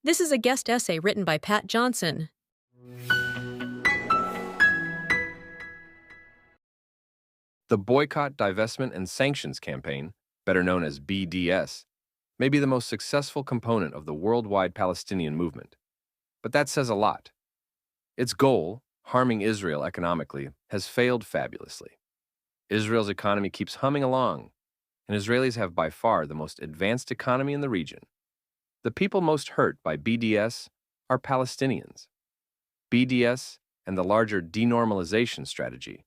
This is a guest essay written by Pat Johnson. The Boycott, Divestment, and Sanctions Campaign, better known as BDS, may be the most successful component of the worldwide Palestinian movement. But that says a lot. Its goal, harming Israel economically, has failed fabulously. Israel's economy keeps humming along, and Israelis have by far the most advanced economy in the region. The people most hurt by BDS are Palestinians. BDS and the larger denormalization strategy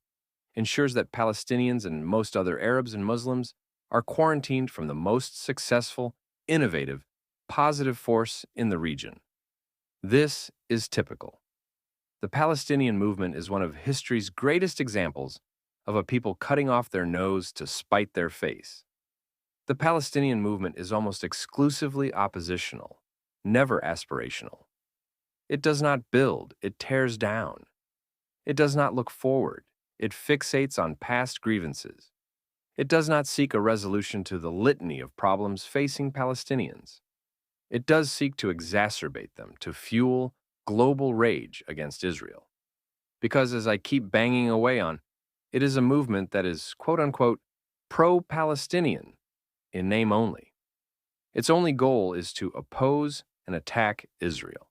ensures that Palestinians and most other Arabs and Muslims are quarantined from the most successful, innovative, positive force in the region. This is typical. The Palestinian movement is one of history's greatest examples of a people cutting off their nose to spite their face. The Palestinian movement is almost exclusively oppositional, never aspirational. It does not build, it tears down. It does not look forward, it fixates on past grievances. It does not seek a resolution to the litany of problems facing Palestinians. It does seek to exacerbate them, to fuel global rage against Israel. Because as I keep banging away on, it is a movement that is quote-unquote pro-Palestinian in name only. Its only goal is to oppose and attack Israel.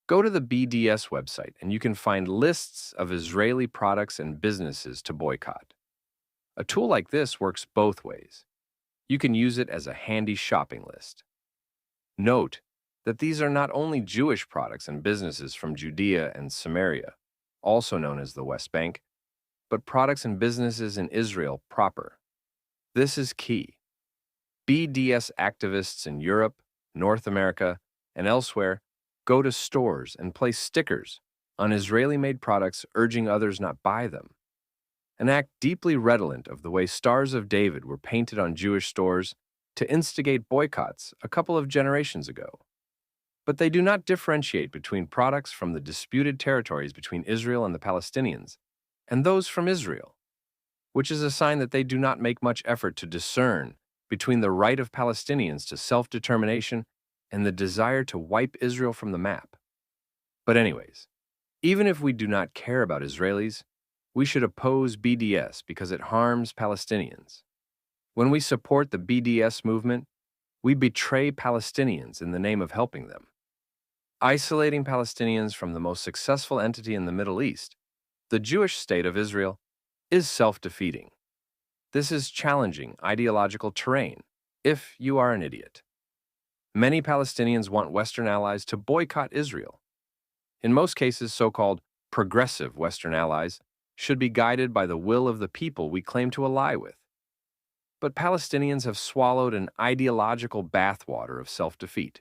Go to the BDS website and you can find lists of Israeli products and businesses to boycott. A tool like this works both ways. You can use it as a handy shopping list. Note that these are not only Jewish products and businesses from Judea and Samaria, also known as the West Bank, but products and businesses in Israel proper. This is key. BDS activists in Europe, North America, and elsewhere go to stores and place stickers on Israeli-made products urging others not buy them, an act deeply redolent of the way Stars of David were painted on Jewish stores to instigate boycotts a couple of generations ago. But they do not differentiate between products from the disputed territories between Israel and the Palestinians and those from Israel, which is a sign that they do not make much effort to discern between the right of Palestinians to self-determination and the desire to wipe Israel from the map. But anyways, even if we do not care about Israelis, we should oppose BDS because it harms Palestinians. When we support the BDS movement, we betray Palestinians in the name of helping them. Isolating Palestinians from the most successful entity in the Middle East, the Jewish state of Israel, is self-defeating. This is challenging ideological terrain, if you are an idiot. Many Palestinians want Western allies to boycott Israel. In most cases, so-called progressive Western allies should be guided by the will of the people we claim to ally with. But Palestinians have swallowed an ideological bathwater of self-defeat,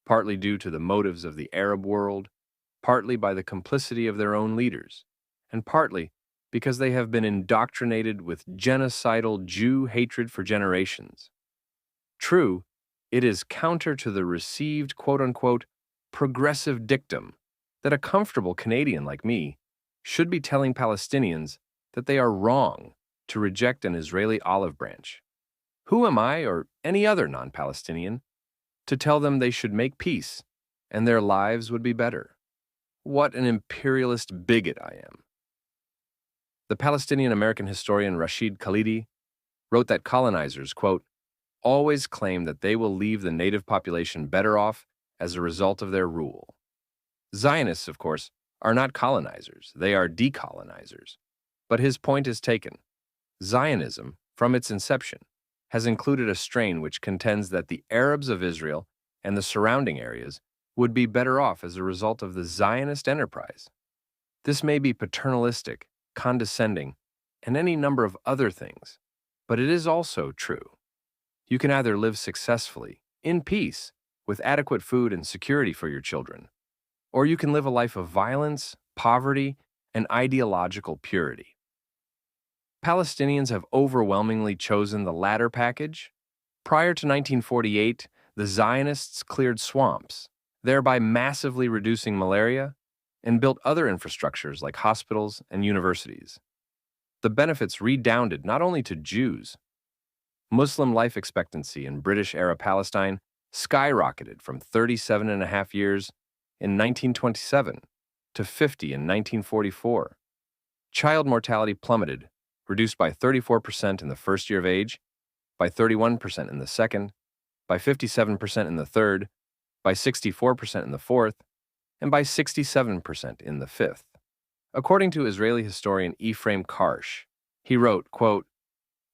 partly due to the motives of the Arab world, partly by the complicity of their own leaders, and partly because they have been indoctrinated with genocidal Jew hatred for generations. True, it is counter to the received quote-unquote progressive dictum that a comfortable Canadian like me should be telling Palestinians that they are wrong to reject an Israeli olive branch. Who am I, or any other non-Palestinian, to tell them they should make peace and their lives would be better? What an imperialist bigot I am. The Palestinian-American historian Rashid Khalidi wrote that colonizers, quote, always claim that they will leave the native population better off as a result of their rule. Zionists, of course, are not colonizers, they are decolonizers. But his point is taken. Zionism, from its inception, has included a strain which contends that the Arabs of Israel and the surrounding areas would be better off as a result of the Zionist enterprise. This may be paternalistic, condescending, and any number of other things, but it is also true. You can either live successfully, in peace, with adequate food and security for your children, or you can live a life of violence, poverty, and ideological purity. Palestinians have overwhelmingly chosen the latter package. Prior to 1948, the Zionists cleared swamps, thereby massively reducing malaria, and built other infrastructures like hospitals and universities. The benefits redounded not only to Jews. Muslim life expectancy in British-era Palestine skyrocketed from 37.5 years in 1927 to 50 in 1944. Child mortality plummeted, reduced by 34% in the first year of age, by 31% in the second, by 57% in the third, by 64% in the fourth, and by 67% in the fifth. According to Israeli historian Ephraim Karsh, he wrote, quote,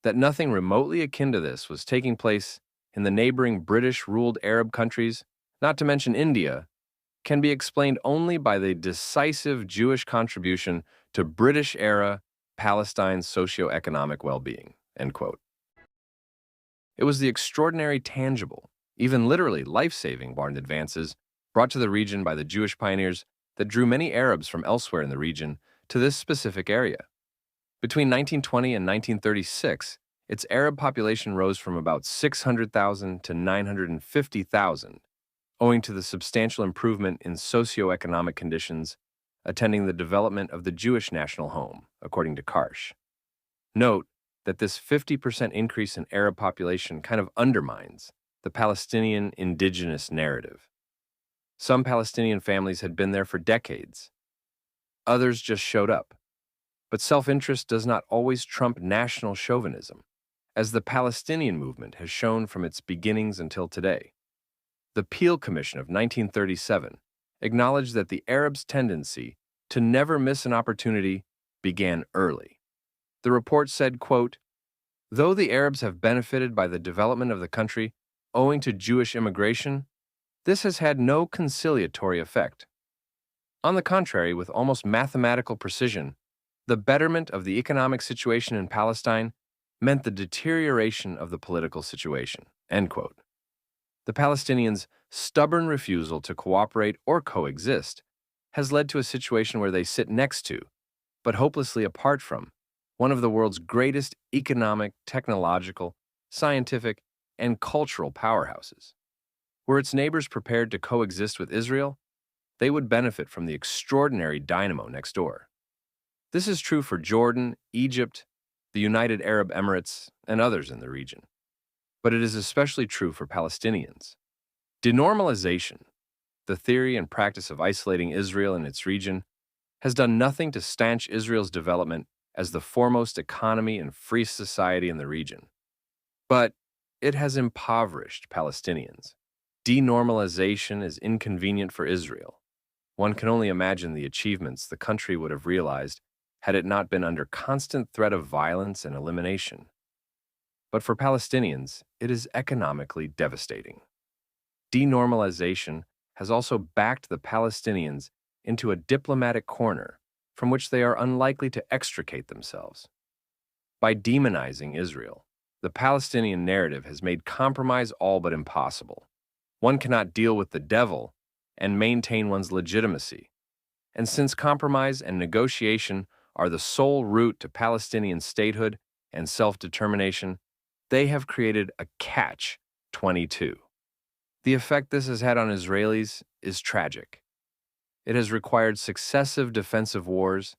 that nothing remotely akin to this was taking place in the neighboring British-ruled Arab countries, not to mention India, can be explained only by the decisive Jewish contribution to British-era Palestine's socio-economic well-being, end quote. It was the extraordinary tangible, even literally life-saving barn advances brought to the region by the Jewish pioneers that drew many Arabs from elsewhere in the region to this specific area. Between 1920 and 1936, its Arab population rose from about 600,000 to 950,000, owing to the substantial improvement in socio-economic conditions attending the development of the Jewish national home, according to Karsh. Note that this 50% increase in Arab population kind of undermines the Palestinian indigenous narrative. Some Palestinian families had been there for decades. Others just showed up. But self-interest does not always trump national chauvinism, as the Palestinian movement has shown from its beginnings until today. The Peel Commission of 1937 acknowledged that the Arabs' tendency to never miss an opportunity began early. The report said, quote, though the Arabs have benefited by the development of the country owing to Jewish immigration, this has had no conciliatory effect. On the contrary, with almost mathematical precision, the betterment of the economic situation in Palestine meant the deterioration of the political situation, end quote. The Palestinians' stubborn refusal to cooperate or coexist has led to a situation where they sit next to, but hopelessly apart from, one of the world's greatest economic, technological, scientific, and cultural powerhouses. Were its neighbors prepared to coexist with Israel, they would benefit from the extraordinary dynamo next door. This is true for Jordan, Egypt, the United Arab Emirates, and others in the region. But it is especially true for Palestinians. Denormalization, the theory and practice of isolating Israel and its region, has done nothing to stanch Israel's development as the foremost economy and free society in the region. But it has impoverished Palestinians. Denormalization is inconvenient for Israel. One can only imagine the achievements the country would have realized had it not been under constant threat of violence and elimination. But for Palestinians, it is economically devastating. Denormalization has also backed the Palestinians into a diplomatic corner from which they are unlikely to extricate themselves. By demonizing Israel, the Palestinian narrative has made compromise all but impossible. One cannot deal with the devil and maintain one's legitimacy. And since compromise and negotiation are the sole route to Palestinian statehood and self-determination, they have created a catch-22. The effect this has had on Israelis is tragic. It has required successive defensive wars,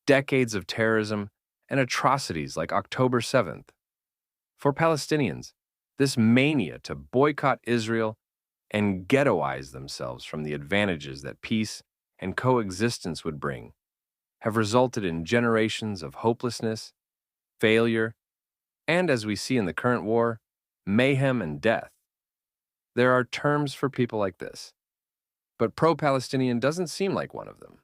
decades of terrorism, and atrocities like October 7th. For Palestinians, this mania to boycott Israel and ghettoize themselves from the advantages that peace and coexistence would bring have resulted in generations of hopelessness, failure, and, as we see in the current war, mayhem and death. There are terms for people like this, but pro-Palestinian doesn't seem like one of them.